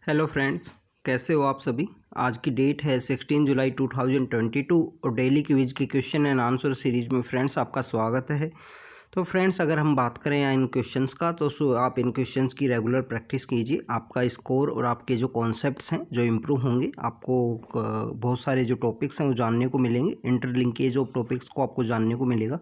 Hello friends, कैसे हो आप सभी। आज की डेट है 16 जुलाई 2022 और डेली क्विज के क्वेश्चन एंड आंसर सीरीज में फ्रेंड्स आपका स्वागत है। तो फ्रेंड्स, अगर हम बात करें इन क्वेश्चंस का तो आप इन क्वेश्चंस की रेगुलर प्रैक्टिस कीजिए। आपका स्कोर और आपके जो कॉन्सेप्ट्स हैं जो इम्प्रूव होंगे, आपको बहुत सारे जो टॉपिक्स हैं वो जानने को मिलेंगे। इंटरलिंकेज ऑफ टॉपिक्स को आपको जानने को मिलेगा।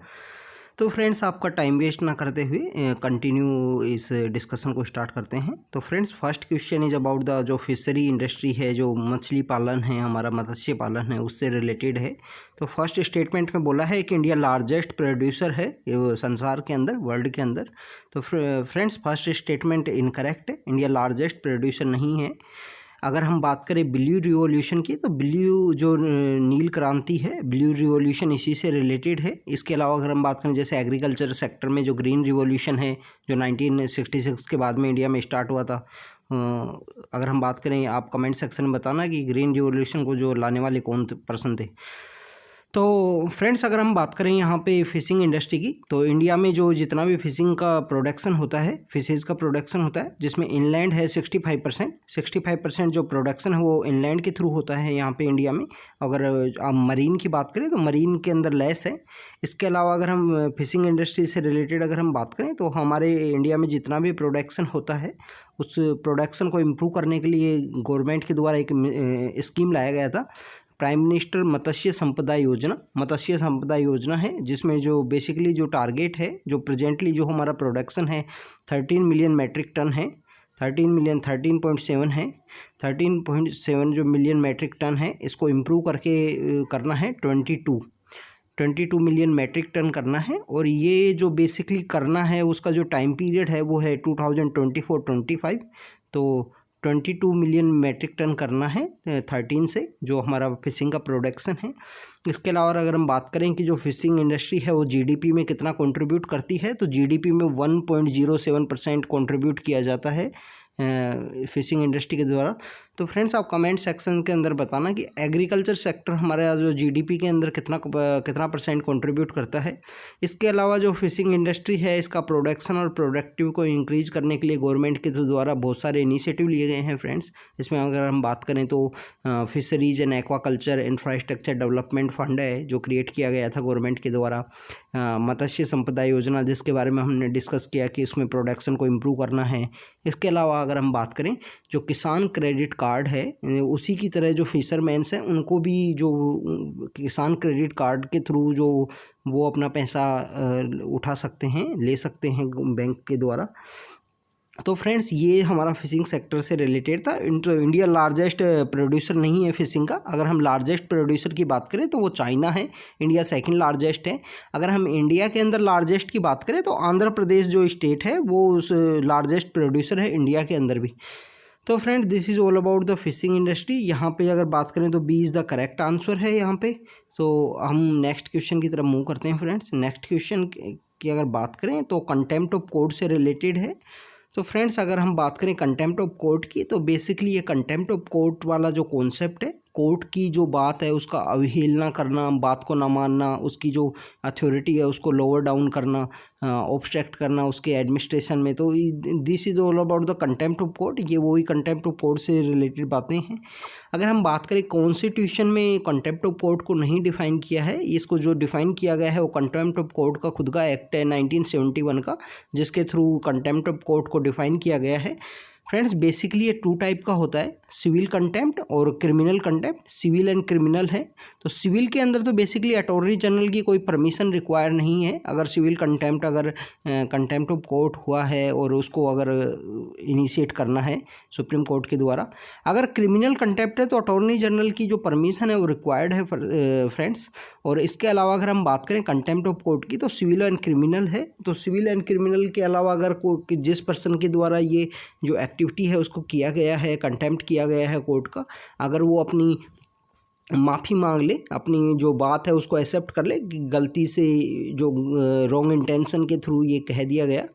तो फ्रेंड्स, आपका टाइम वेस्ट ना करते हुए कंटिन्यू इस डिस्कशन को स्टार्ट करते हैं। तो friends, first question is about the जो फिशरी इंडस्ट्री है, जो मछली पालन है, हमारा मत्स्य पालन है, उससे रिलेटेड है। तो फर्स्ट स्टेटमेंट में बोला है कि इंडिया लार्जेस्ट प्रोड्यूसर है संसार के अंदर, वर्ल्ड के अंदर। तो फ्रेंड्स, फर्स्ट स्टेटमेंट इनकरेक्ट है, इंडिया लार्जेस्ट प्रोड्यूसर नहीं है। अगर हम बात करें ब्लू रिवॉल्यूशन की, तो ब्लू जो नील क्रांति है, ब्लू रिवॉल्यूशन इसी से रिलेटेड है। इसके अलावा अगर हम बात करें जैसे एग्रीकल्चर सेक्टर में जो ग्रीन रिवॉल्यूशन है, जो 1966 के बाद में इंडिया में स्टार्ट हुआ था, अगर हम बात करें, आप कमेंट सेक्शन में बताना कि ग्रीन रिवॉल्यूशन को जो लाने वाले कौन पर्सन थे। तो फ्रेंड्स, अगर हम बात करें यहाँ पे फ़िशिंग इंडस्ट्री की, तो इंडिया में जो जितना भी फ़िशिंग का प्रोडक्शन होता है, फ़िशेज़ का प्रोडक्शन होता है, जिसमें इनलैंड है 65% जो प्रोडक्शन है वो इनलैंड के थ्रू होता है यहाँ पे इंडिया में। अगर आप मरीन की बात करें तो मरीन के अंदर लेस है। इसके अलावा अगर हम फ़िशिंग इंडस्ट्री से रिलेटेड अगर हम बात करें तो हमारे इंडिया में जितना भी प्रोडक्शन होता है, उस प्रोडक्शन को इम्प्रूव करने के लिए गवर्नमेंट के द्वारा एक स्कीम लाया गया था, प्राइम मिनिस्टर मत्स्य संपदा योजना है, जिसमें जो बेसिकली जो टारगेट है, जो प्रेजेंटली जो हमारा प्रोडक्शन है 13 मिलियन मैट्रिक टन है, 13.7 है, 13.7 जो मिलियन मैट्रिक टन है, इसको इम्प्रूव करके करना है 22 मिलियन मैट्रिक टन करना है। और ये जो बेसिकली करना है उसका जो टाइम पीरियड है वो है 2024-25। तो 22 मिलियन मैट्रिक टन करना है 13 से, जो हमारा फिशिंग का प्रोडक्शन है। इसके अलावा अगर हम बात करें कि जो फिशिंग इंडस्ट्री है वो जीडीपी में कितना कंट्रीब्यूट करती है, तो जीडीपी में 1.07% कंट्रीब्यूट किया जाता है फिशिंग इंडस्ट्री के द्वारा। तो फ्रेंड्स, आप कमेंट सेक्शन के अंदर बताना कि एग्रीकल्चर सेक्टर हमारे जो जीडीपी के अंदर कितना परसेंट कंट्रीब्यूट करता है। इसके अलावा जो फिशिंग इंडस्ट्री है, इसका प्रोडक्शन और प्रोडक्टिव को इंक्रीज करने के लिए गवर्नमेंट के द्वारा बहुत सारे इनिशिएटिव लिए गए हैं फ्रेंड्स। इसमें अगर हम बात करें तो fisheries and aquaculture infrastructure development fund है, जो क्रिएट किया गया था गवर्नमेंट के द्वारा। मत्स्य संपदा योजना, जिसके बारे में हमने डिस्कस किया कि इसमें प्रोडक्शन को इम्प्रूव करना है। इसके अलावा अगर हम बात करें जो किसान क्रेडिट कार्ड है, उसी की तरह जो फिशरमैन्स हैं उनको भी जो किसान क्रेडिट कार्ड के थ्रू जो वो अपना पैसा उठा सकते हैं, ले सकते हैं बैंक के द्वारा। तो फ्रेंड्स, ये हमारा फिशिंग सेक्टर से रिलेटेड था। इंडिया लार्जेस्ट प्रोड्यूसर नहीं है फिशिंग का। अगर हम लार्जेस्ट प्रोड्यूसर की बात करें तो वो चाइना है, इंडिया सेकंड लार्जेस्ट है। अगर हम इंडिया के अंदर लार्जेस्ट की बात करें तो आंध्र प्रदेश जो स्टेट है वो उस लार्जेस्ट प्रोड्यूसर है इंडिया के अंदर भी। तो friends, this is all about the fishing industry. यहाँ पे अगर बात करें तो B is the correct answer है यहाँ पे। तो हम नेक्स्ट क्वेश्चन की तरफ मूव करते हैं फ्रेंड्स। नेक्स्ट क्वेश्चन की अगर बात करें तो कंटेम्प्ट ऑफ कोर्ट से रिलेटेड है। तो फ्रेंड्स, अगर हम बात करें कंटेम्प्ट ऑफ कोर्ट की, तो बेसिकली ये कंटेम्प्ट ऑफ कोर्ट वाला जो कॉन्सेप्ट है, कोर्ट की जो बात है उसका अवहेलना करना, बात को ना मानना, उसकी जो अथॉरिटी है उसको लोअर डाउन करना, ऑब्स्ट्रैक्ट करना उसके एडमिनिस्ट्रेशन में। तो this is all about the contempt of court. ये वही कंटेम्प्ट ऑफ कोर्ट से रिलेटेड बातें हैं। अगर हम बात करें कॉन्स्टिट्यूशन में कंटेम्प्ट ऑफ कोर्ट को नहीं डिफाइन किया है, इसको जो डिफाइन किया गया है वो कंटेम्प्ट ऑफ कोर्ट का खुद का एक्ट है 1971 का, जिसके थ्रू कंटेम्प्ट ऑफ कोर्ट को डिफाइन किया गया है। फ्रेंड्स, बेसिकली ये 2 टाइप का होता है, सिविल कंटेम्प्ट और criminal contempt. Civil and criminal है। तो सिविल के अंदर तो बेसिकली अटॉर्नी जनरल की कोई परमिशन रिक्वायर नहीं है। अगर सिविल कंटेम्प्ट अगर कंटेम्प्ट ऑफ कोर्ट हुआ है और उसको अगर इनिशिएट करना है सुप्रीम कोर्ट के द्वारा। अगर क्रिमिनल कंटेम्प्ट है तो अटॉर्नी जनरल की जो परमिशन है वो रिक्वायर्ड है फ्रेंड्स। और इसके अलावा अगर हम बात करें कंटेम्प्ट ऑफ कोर्ट की, तो सिविल एंड क्रिमिनल है। तो सिविल एंड क्रिमिनल के अलावा अगर जिस पर्सन के द्वारा ये जो एक्टिविटी है उसको किया गया है, कंटेम्प्ट किया गया है कोर्ट का, अगर वो अपनी माफ़ी मांग ले, अपनी जो बात है उसको एक्सेप्ट कर ले कि गलती से जो रॉन्ग इंटेंशन के थ्रू ये कह दिया गया,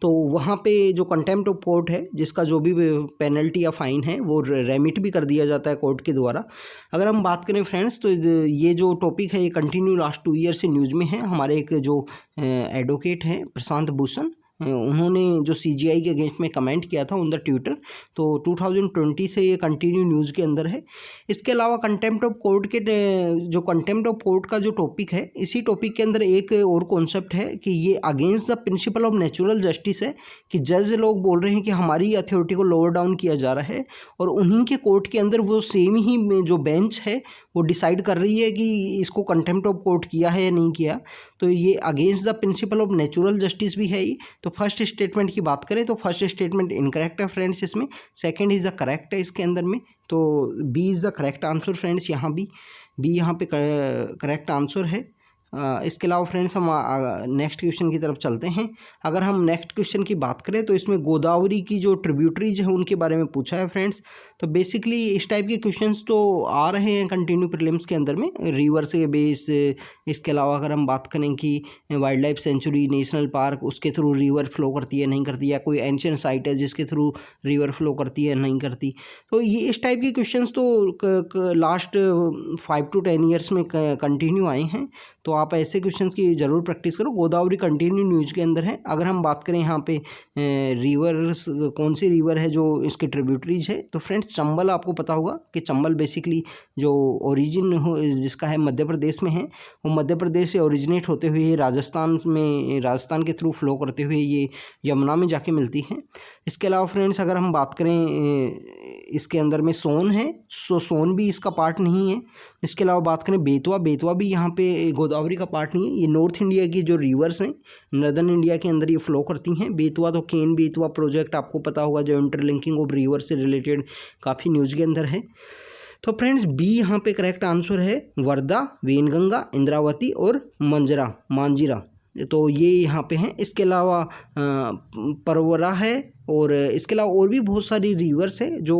तो वहाँ पे जो कंटेम्प्ट ऑफ कोर्ट है, जिसका जो भी पेनल्टी या फाइन है वो रेमिट भी कर दिया जाता है कोर्ट के द्वारा। अगर हम बात करें फ्रेंड्स, तो ये जो टॉपिक है ये कंटिन्यू लास्ट 2 ईयर से न्यूज़ में है। हमारे एक जो एडवोकेट हैं प्रशांत भूषण, उन्होंने जो CGI के अगेंस्ट में कमेंट किया था ऑन द ट्विटर, तो 2020 से ये कंटिन्यू न्यूज़ के अंदर है। इसके अलावा कंटेम्प्ट ऑफ कोर्ट के जो कंटेम्प्ट ऑफ कोर्ट का जो टॉपिक है, इसी टॉपिक के अंदर एक और कॉन्सेप्ट है कि ये against the principle of natural justice है, कि जज लोग बोल रहे हैं कि हमारी अथॉरिटी को लोअर डाउन किया जा रहा है और उन्हीं के कोर्ट के अंदर वो सेम ही जो बेंच है वो डिसाइड कर रही है कि इसको कंटेम्प्ट ऑफ कोर्ट किया है या नहीं किया। तो ये against the principle of natural justice भी है ही। तो फर्स्ट स्टेटमेंट की बात करें तो फर्स्ट स्टेटमेंट इनकरेक्ट है फ्रेंड्स, इसमें सेकंड इज़ द करेक्ट है इसके अंदर में, तो B is the correct answer friends, यहाँ भी बी यहाँ पे करेक्ट आंसर है। इसके अलावा फ्रेंड्स हम नेक्स्ट क्वेश्चन की तरफ चलते हैं। अगर हम नेक्स्ट क्वेश्चन की बात करें तो इसमें गोदावरी की जो ट्रिब्यूटरीज है उनके बारे में पूछा है फ्रेंड्स। तो बेसिकली इस टाइप के क्वेश्चंस तो आ रहे हैं कंटिन्यू प्रीलिम्स के अंदर में, रिवर से बेस। इसके अलावा अगर हम बात करें कि wild life sanctuary, national park, उसके थ्रू रिवर फ्लो करती है नहीं करती, या कोई एंशिएंट साइट है जिसके थ्रू रिवर फ्लो करती है नहीं करती, तो ये इस टाइप के क्वेश्चंस तो लास्ट 5 to 10 ईयर्स में कंटिन्यू आए हैं। तो आप ऐसे क्वेश्चंस की ज़रूर प्रैक्टिस करो। गोदावरी कंटिन्यू न्यूज़ के अंदर है। अगर हम बात करें यहाँ पे रिवर्स, कौन सी रिवर है जो इसके ट्रिब्यूटरीज है, तो फ्रेंड्स चंबल, आपको पता होगा कि चंबल बेसिकली जो ओरिजिन जिसका है मध्य प्रदेश में है, वो मध्य प्रदेश से ओरिजिनेट होते हुए राजस्थान के थ्रू फ्लो करते हुए ये यमुना में जाके मिलती है। इसके अलावा फ्रेंड्स अगर हम बात करें इसके अंदर में सोन है, सोन भी इसका पार्ट नहीं है। इसके अलावा बात करें बेतवा भी यहाँ पे गोदावरी का पार्ट नहीं है। ये नॉर्थ इंडिया की जो रिवर्स हैं, नर्दर्न इंडिया के अंदर ये फ्लो करती हैं। बेतवा तो केन बेतवा प्रोजेक्ट आपको पता होगा, जो इंटरलिंकिंग ऑफ रिवर से रिलेटेड काफ़ी न्यूज़ के अंदर है। तो फ्रेंड्स बी यहाँ पे करेक्ट आंसर है। वर्धा, वेनगंगा, इंद्रावती और मांजिरा, तो ये यहाँ पे हैं। इसके अलावा परवरा है, और इसके अलावा और भी बहुत सारी रिवर्स है जो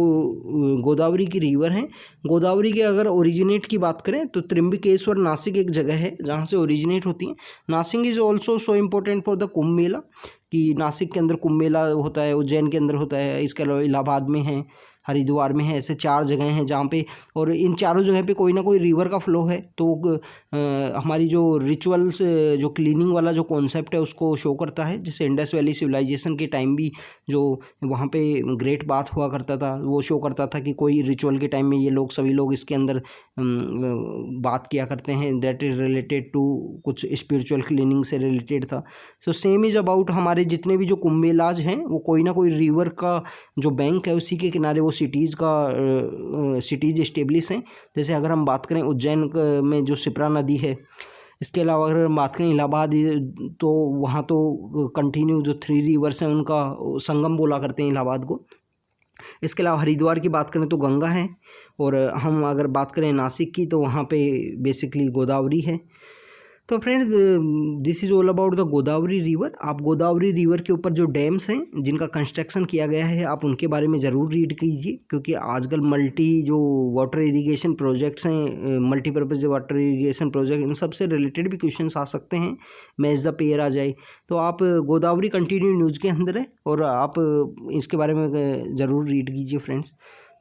गोदावरी की रिवर हैं। गोदावरी के अगर ओरिजिनेट की बात करें तो त्र्यंबकेश्वर, नासिक एक जगह है जहाँ से ओरिजिनेट होती हैं। Nashik is also so important for the Kumbh Mela, कि नासिक के अंदर कुंभ मेला होता है, उज्जैन के अंदर होता है। इसके अलावा इलाहाबाद में है, हरिद्वार में है, ऐसे 4 जगह हैं जहाँ पे, और इन चारों जगह पे कोई ना कोई रिवर का फ्लो है। तो हमारी जो रिचुअल्स, जो क्लीनिंग वाला जो कॉन्सेप्ट है उसको शो करता है। जैसे इंडस वैली सिविलाइजेशन के टाइम भी जो वहाँ पे ग्रेट बाथ हुआ करता था, वो शो करता था कि कोई रिचुअल के टाइम में ये लोग सभी लोग इसके अंदर बात किया करते हैं, दैट इज़ रिलेटेड टू कुछ स्पिरिचुअल क्लीनिंग से रिलेटेड था। सो सेम इज़ अबाउट हमारे जितने भी जो कुंभ मेलाज हैं वो कोई ना कोई रिवर का जो बैंक है उसी के किनारे वो सिटीज़ इस्टेब्लिश हैं। जैसे अगर हम बात करें उज्जैन में जो शिप्रा नदी है, इसके अलावा अगर हम बात करें इलाहाबाद, तो वहाँ तो कंटिन्यू जो 3 रिवर्स हैं उनका संगम बोला करते हैं इलाहाबाद को। इसके अलावा हरिद्वार की बात करें तो गंगा है, और हम अगर बात करें नासिक की तो वहाँ पे बेसिकली गोदावरी है। तो friends this is all about the Godavari river. आप गोदावरी रिवर के ऊपर जो डैम्स हैं जिनका कंस्ट्रक्शन किया गया है, आप उनके बारे में ज़रूर रीड कीजिए, क्योंकि आजकल जो वाटर इरिगेशन प्रोजेक्ट्स हैं, मल्टीपर्पज़ वाटर इरिगेशन प्रोजेक्ट, इन सब से रिलेटेड भी क्वेश्चंस आ सकते हैं। मैच द पेयर आ जाए, तो आप गोदावरी कंटिन्यू न्यूज़ के अंदर है और आप इसके बारे में ज़रूर रीड कीजिए फ्रेंड्स।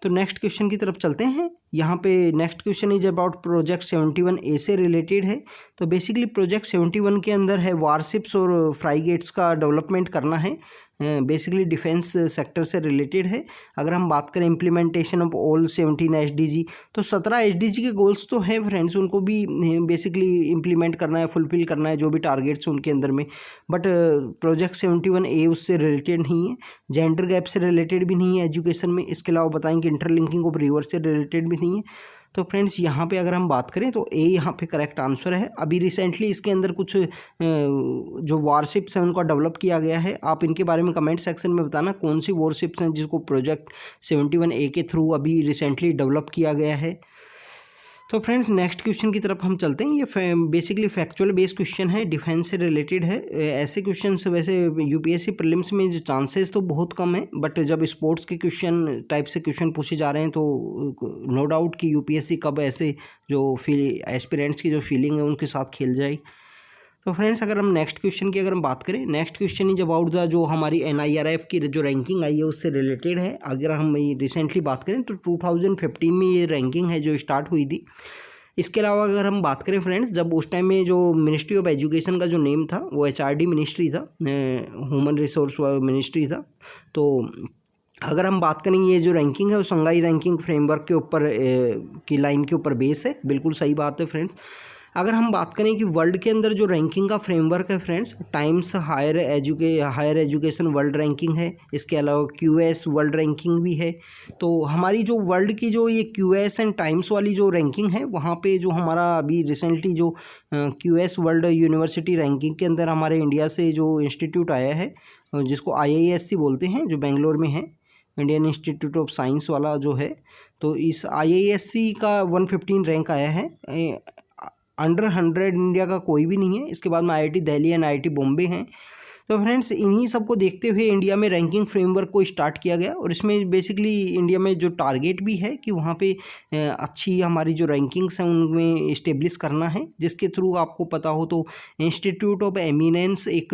तो नेक्स्ट क्वेश्चन की तरफ चलते हैं। यहाँ पे next question is about project 71A से रिलेटेड है। तो बेसिकली प्रोजेक्ट 71 के अंदर है वारशिप्स और फ्राइगेट्स का डेवलपमेंट करना है, बेसिकली डिफेंस सेक्टर से रिलेटेड है। अगर हम बात करें इम्प्लीमेंटेशन ऑफ ऑल 17 SDG, तो 17 SDG के गोल्स तो हैं फ्रेंड्स, उनको भी बेसिकली इम्प्लीमेंट करना है, फुलफिल करना है जो भी टारगेट्स उनके अंदर में। बट प्रोजेक्ट 71A उससे रिलेटेड नहीं है, जेंडर गैप से रिलेटेड भी नहीं है एजुकेशन में। इसके अलावा बताएं कि इंटरलिंकिंग ऑफ रिवर से रिलेटेड भी नहीं है। तो फ्रेंड्स यहाँ पे अगर हम बात करें तो ए यहाँ पे करेक्ट आंसर है। अभी रिसेंटली इसके अंदर कुछ जो वारशिप्स हैं उनका डेवलप किया गया है। आप इनके बारे में कमेंट सेक्शन में बताना कौन सी वारशिप्स हैं जिसको प्रोजेक्ट 71A के थ्रू अभी रिसेंटली डेवलप किया गया है। तो फ्रेंड्स नेक्स्ट क्वेश्चन की तरफ हम चलते हैं। ये बेसिकली फैक्चुअल बेस्ड क्वेश्चन है, डिफेंस से रिलेटेड है। ऐसे क्वेश्चन वैसे यूपीएससी प्रीलिम्स में जो चांसेस तो बहुत कम है, बट जब स्पोर्ट्स के क्वेश्चन टाइप से क्वेश्चन पूछे जा रहे हैं तो नो डाउट कि यूपीएससी कब ऐसे जो एस्पिरेंट्स की जो फीलिंग है उनके साथ खेल जाए। तो फ्रेंड्स अगर हम नेक्स्ट क्वेश्चन की अगर हम बात करें, next question is about the जो हमारी NIRF की जो रैंकिंग आई है उससे रिलेटेड है। अगर हम रिसेंटली बात करें तो 2015 में ये रैंकिंग है जो स्टार्ट हुई थी। इसके अलावा अगर हम बात करें फ्रेंड्स, जब उस टाइम में जो मिनिस्ट्री ऑफ एजुकेशन का जो नेम था वो HRD मिनिस्ट्री था, ह्यूमन रिसोर्स मिनिस्ट्री था। तो अगर हम बात करें ये जो रैंकिंग है वो संघाई रैंकिंग फ्रेमवर्क के ऊपर की लाइन के ऊपर बेस है, बिल्कुल सही बात है फ्रेंड्स। अगर हम बात करें कि वर्ल्ड के अंदर जो रैंकिंग का फ्रेमवर्क है friends, Times Higher Education world ranking है, इसके अलावा QS वर्ल्ड रैंकिंग भी है। तो हमारी जो वर्ल्ड की जो ये QS एंड टाइम्स वाली जो रैंकिंग है, वहाँ पे जो हमारा अभी रिसेंटली जो QS वर्ल्ड यूनिवर्सिटी रैंकिंग के अंदर हमारे इंडिया से जो इंस्टीट्यूट आया है, जिसको IISc बोलते हैं, जो बेंगलोर में है, इंडियन इंस्टीट्यूट ऑफ साइंस वाला जो है, तो इस IISc का 115 रैंक आया है। अंडर 100 इंडिया का कोई भी नहीं है। इसके बाद में IIT Delhi and IIT Bombay हैं। तो फ्रेंड्स इन्हीं सबको देखते हुए इंडिया में रैंकिंग फ्रेमवर्क को स्टार्ट किया गया, और इसमें बेसिकली इंडिया में जो टारगेट भी है कि वहाँ पे अच्छी हमारी जो रैंकिंग्स हैं उनमें इस्टेब्लिश करना है, जिसके थ्रू आपको पता हो तो इंस्टीट्यूट ऑफ एमिनेंस एक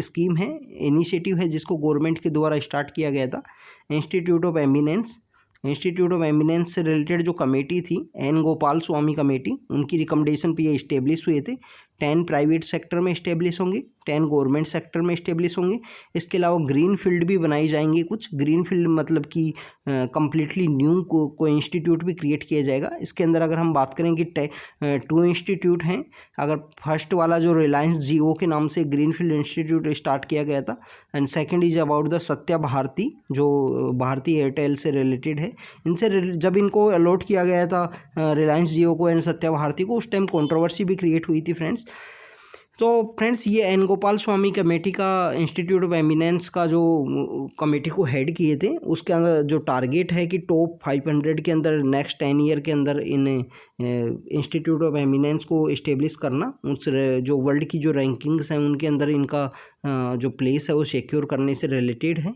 स्कीम है, इनिशिएटिव है, जिसको गवर्नमेंट के द्वारा स्टार्ट किया गया था। इंस्टीट्यूट ऑफ एमिनेंस से रिलेटेड जो कमेटी थी, N गोपाल स्वामी कमेटी, उनकी रिकमेंडेशन पे ये इस्टेब्लिश हुए थे। 10 प्राइवेट सेक्टर में इस्टेब्लिश होंगे, 10 गवर्नमेंट सेक्टर में इस्टेब्लिश होंगे। इसके अलावा ग्रीन फील्ड भी बनाई जाएंगी कुछ। ग्रीन फील्ड मतलब कि कम्प्लीटली न्यू को इंस्टीट्यूट भी क्रिएट किया जाएगा। इसके अंदर अगर हम बात करें कि 2 इंस्टीट्यूट हैं। अगर फर्स्ट वाला जो रिलायंस जियो के नाम से ग्रीन फील्ड इंस्टीट्यूट स्टार्ट किया गया था, and second is about the Satya Bharti, जो भारती एयरटेल से रिलेटेड है। इनसे जब इनको अलॉट किया गया था रिलायंस जियो को एंड सत्या भारती को, उस टाइम कंट्रोवर्सी भी क्रिएट हुई थी फ्रेंड्स। तो फ्रेंड्स ये N गोपाल स्वामी कमेटी का इंस्टीट्यूट ऑफ एमिनेंस का जो कमेटी को हेड किए थे, उसके अंदर जो टारगेट है कि टॉप 500 के अंदर नेक्स्ट 10 ईयर के अंदर इन इंस्टीट्यूट ऑफ एमिनेंस को इस्टेब्लिश करना, उस जो वर्ल्ड की जो रैंकिंग्स हैं उनके अंदर इनका जो प्लेस है वो सिक्योर करने से रिलेटेड है।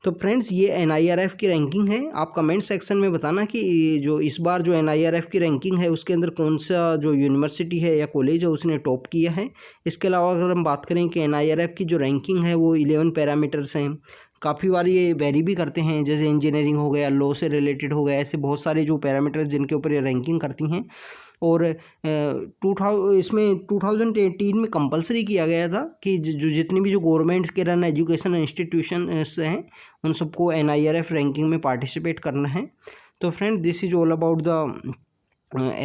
तो फ्रेंड्स ये NIRF की रैंकिंग है। आप कमेंट सेक्शन में बताना कि जो इस बार जो NIRF की रैंकिंग है उसके अंदर कौन सा जो यूनिवर्सिटी है या कॉलेज है उसने टॉप किया है। इसके अलावा अगर हम बात करें कि NIRF की जो रैंकिंग है वो 11 पैरामीटर्स हैं। काफ़ी बार ये वेरी भी करते हैं, जैसे इंजीनियरिंग हो गया, लॉ से रिलेटेड हो गया, ऐसे बहुत सारे जो पैरामीटर्स जिनके ऊपर ये रैंकिंग करती हैं। और इसमें 2018 में कंपलसरी किया गया था कि जो जितनी भी जो गवर्नमेंट के रन एजुकेशन इंस्टीट्यूशन हैं उन सबको NIRF रैंकिंग में पार्टिसिपेट करना है। तो friend this is all about the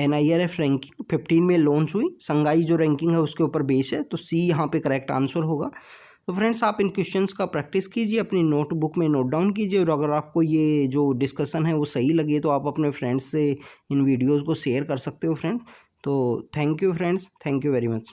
NIRF ranking 15 में लॉन्च हुई। संघाई जो रैंकिंग है उसके ऊपर बेस है, तो C यहाँ पे करेक्ट आंसर होगा। तो फ्रेंड्स आप इन क्वेश्चंस का प्रैक्टिस कीजिए, अपनी नोटबुक में नोट डाउन कीजिए, और अगर आपको ये जो डिस्कशन है वो सही लगे तो आप अपने फ्रेंड्स से इन वीडियोज़ को शेयर कर सकते हो फ्रेंड्स। तो thank you friends, thank you very much.